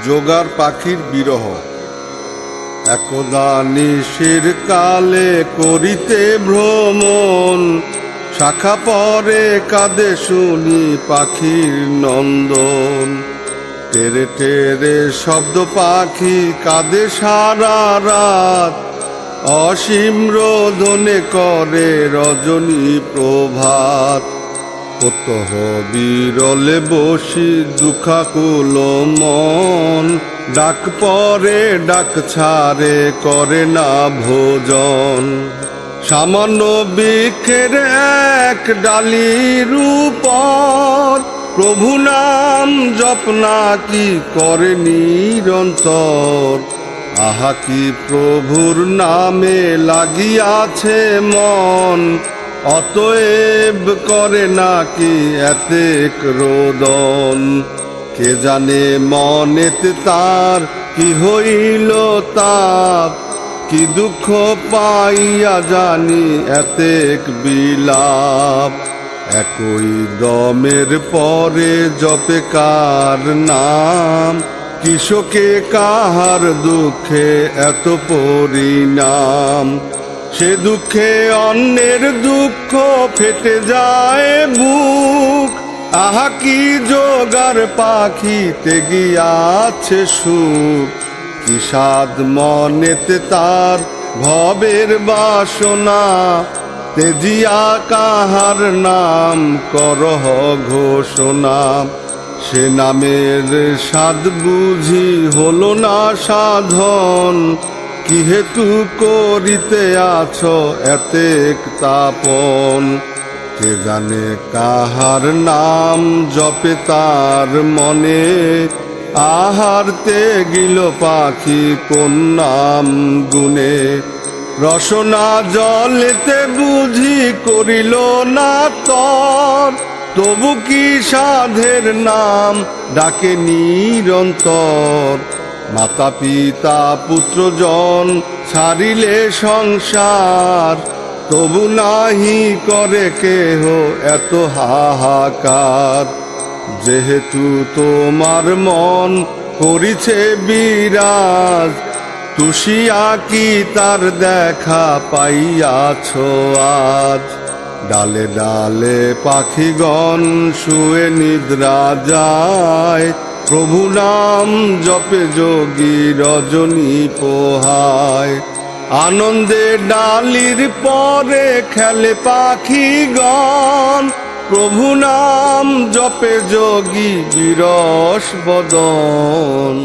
যোগার পাখির বিরহ। একদা নিশির কালে করিতে ভ্রমণ, শাখা পরে কাঁদে শুনি পাখির নন্দন। টেরে টেরে শব্দ পাখি কাঁদে সারা রাত, অসীম রোদনে করে রজনী প্রভাত। কতহ বিরলে বসি দুঃখাকুল মন, ডাক পরে ডাক ছাড়ে করে না ভোজন। সামান্য বৃক্ষের এক ডালির উপর, প্রভু নাম জপনা কি করে নিরন্তর। আহা কি প্রভুর নামে লাগিয়াছে মন, অতএব করে নাকি এতেক রোদন। কে জানে মনেতে তার কি হইল তাপ, কি দুঃখ পাইয়া জানি এতেক বিলাপ। একই দমের পরে জপে কার নাম, কৃষকে কাহার দুঃখে এত পরিণাম। সে দুঃখে অন্যের দুঃখ ফেটে যায় বুক, আহা কি যোগার পাখিতে গিয়াছে সুখ। কি সাধ মনেতে তার ভবের বাসনা, তেজিয়া কাহার নাম করহ ঘোষণা। সে নামের স্বাদ বুঝি হলো না সাধন, কি হেতু করিতে আছো এতেক তাপন। কে জানে কাহার নাম জপে তার মনে, আহারতে গিল পাখি কোন নাম গুনে। রসনা জলেতে বুঝি করিল না তর, তবু কি সাধের নাম ডাকে নিরন্তর। মাতা পিতা পুত্রজন ছাড়িলে সংসার, তবু নাহি করে কেহ এত হাহাকার। যেহেতু তোমার মন করিছে বিরাজ, তুষিয়া কি তার দেখা পাইয়াছ আজ। ডালে ডালে পাখিগণ শুয়ে নিদ্রা যায়, প্রভু নাম জপে যোগী রজনী পোহায়। আনন্দে ডালির পরে খেলে পাখিগণ, প্রভু নাম জপে যোগী বিরস বদন।